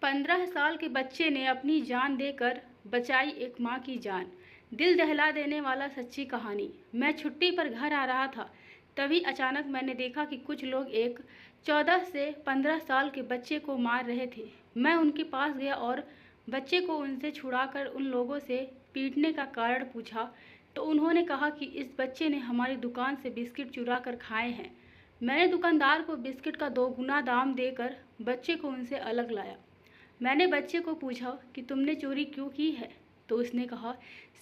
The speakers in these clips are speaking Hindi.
15 साल के बच्चे ने अपनी जान देकर बचाई एक माँ की जान। दिल दहला देने वाला सच्ची कहानी। मैं छुट्टी पर घर आ रहा था, तभी अचानक मैंने देखा कि कुछ लोग एक 14 से 15 साल के बच्चे को मार रहे थे। मैं उनके पास गया और बच्चे को उनसे छुड़ाकर उन लोगों से पीटने का कारण पूछा, तो उन्होंने कहा कि इस बच्चे ने हमारी दुकान से बिस्किट चुरा कर खाए हैं। मैंने दुकानदार को बिस्किट का 2 गुना दाम देकर बच्चे को उनसे अलग लाया। मैंने बच्चे को पूछा कि तुमने चोरी क्यों की है, तो उसने कहा,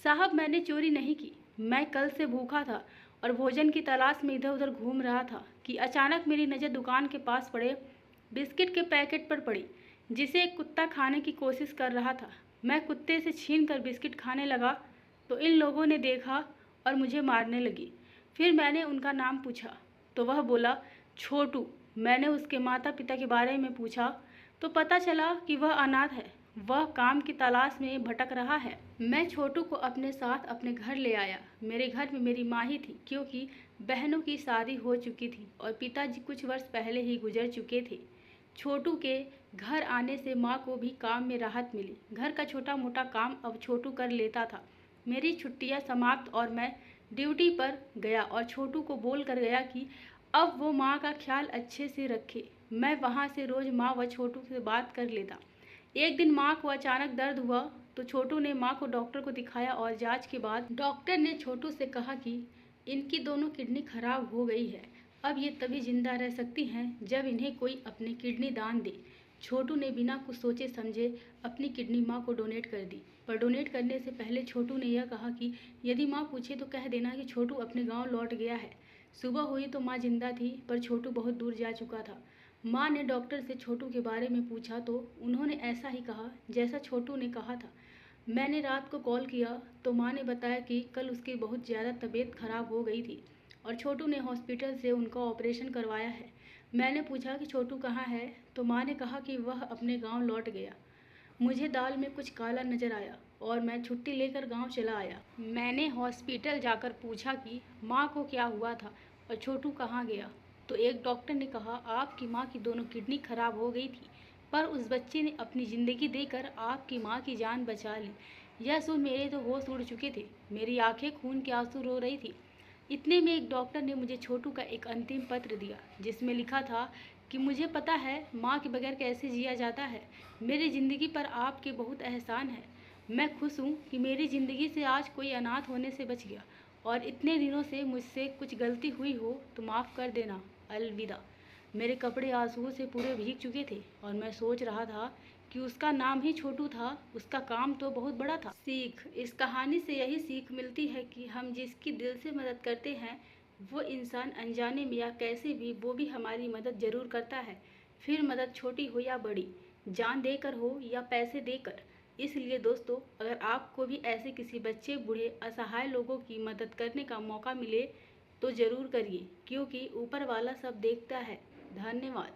साहब मैंने चोरी नहीं की, मैं कल से भूखा था और भोजन की तलाश में इधर उधर घूम रहा था कि अचानक मेरी नज़र दुकान के पास पड़े बिस्किट के पैकेट पर पड़ी, जिसे एक कुत्ता खाने की कोशिश कर रहा था। मैं कुत्ते से छीन कर बिस्किट खाने लगा तो इन लोगों ने देखा और मुझे मारने लगी। फिर मैंने उनका नाम पूछा तो वह बोला, छोटू। मैंने उसके माता पिता के बारे में पूछा तो पता चला कि वह अनाथ है, वह काम की तलाश में भटक रहा है। मैं छोटू को अपने साथ अपने घर ले आया। मेरे घर में मेरी माँ ही थी, क्योंकि बहनों की शादी हो चुकी थी और पिताजी कुछ वर्ष पहले ही गुजर चुके थे। छोटू के घर आने से माँ को भी काम में राहत मिली। घर का छोटा मोटा काम अब छोटू कर लेता था। मेरी छुट्टियाँ समाप्त और मैं ड्यूटी पर गया और छोटू को बोल कर गया कि अब वो माँ का ख्याल अच्छे से रखे। मैं वहाँ से रोज़ माँ व छोटू से बात कर लेता। एक दिन माँ को अचानक दर्द हुआ तो छोटू ने माँ को डॉक्टर को दिखाया और जांच के बाद डॉक्टर ने छोटू से कहा कि इनकी दोनों किडनी खराब हो गई है। अब ये तभी जिंदा रह सकती हैं जब इन्हें कोई अपनी किडनी दान दे। छोटू ने बिना कुछ सोचे समझे अपनी किडनी माँ को डोनेट कर दी। पर डोनेट करने से पहले छोटू ने यह कहा कि यदि माँ पूछे तो कह देना कि छोटू अपने गाँव लौट गया है। सुबह हुई तो माँ जिंदा थी, पर छोटू बहुत दूर जा चुका था। माँ ने डॉक्टर से छोटू के बारे में पूछा तो उन्होंने ऐसा ही कहा जैसा छोटू ने कहा था। मैंने रात को कॉल किया तो माँ ने बताया कि कल उसकी बहुत ज़्यादा तबीयत खराब हो गई थी और छोटू ने हॉस्पिटल से उनका ऑपरेशन करवाया है। मैंने पूछा कि छोटू कहाँ है, तो माँ ने कहा कि वह अपने गांव लौट गया। मुझे दाल में कुछ काला नज़र आया और मैं छुट्टी लेकर गांव चला आया। मैंने हॉस्पिटल जाकर पूछा कि माँ को क्या हुआ था और छोटू कहाँ गया, तो एक डॉक्टर ने कहा आपकी माँ की दोनों किडनी खराब हो गई थी, पर उस बच्चे ने अपनी ज़िंदगी देकर आपकी माँ की जान बचा ली। यह सुन मेरे तो होश उड़ चुके थे, मेरी आंखें खून के आंसू रो रही थी। इतने में एक डॉक्टर ने मुझे छोटू का एक अंतिम पत्र दिया, जिसमें लिखा था कि मुझे पता है माँ के बगैर कैसे जिया जाता है। मेरी ज़िंदगी पर आपके बहुत एहसान है। मैं खुश हूँ कि मेरी ज़िंदगी से आज कोई अनाथ होने से बच गया, और इतने दिनों से मुझसे कुछ गलती हुई हो तो माफ़ कर देना। अलविदा। मेरे कपड़े आंसुओं से पूरे भीग चुके थे और मैं सोच रहा था कि उसका नाम ही छोटू था, उसका काम तो बहुत बड़ा था। सीख, इस कहानी से यही सीख मिलती है कि हम जिसकी दिल से मदद करते हैं वो इंसान अनजाने में या कैसे भी वो भी हमारी मदद ज़रूर करता है, फिर मदद छोटी हो या बड़ी, जान देकर हो या पैसे देकर। इसलिए दोस्तों, अगर आपको भी ऐसे किसी बच्चे, बूढ़े, असहाय लोगों की मदद करने का मौका मिले तो ज़रूर करिए, क्योंकि ऊपर वाला सब देखता है। धन्यवाद।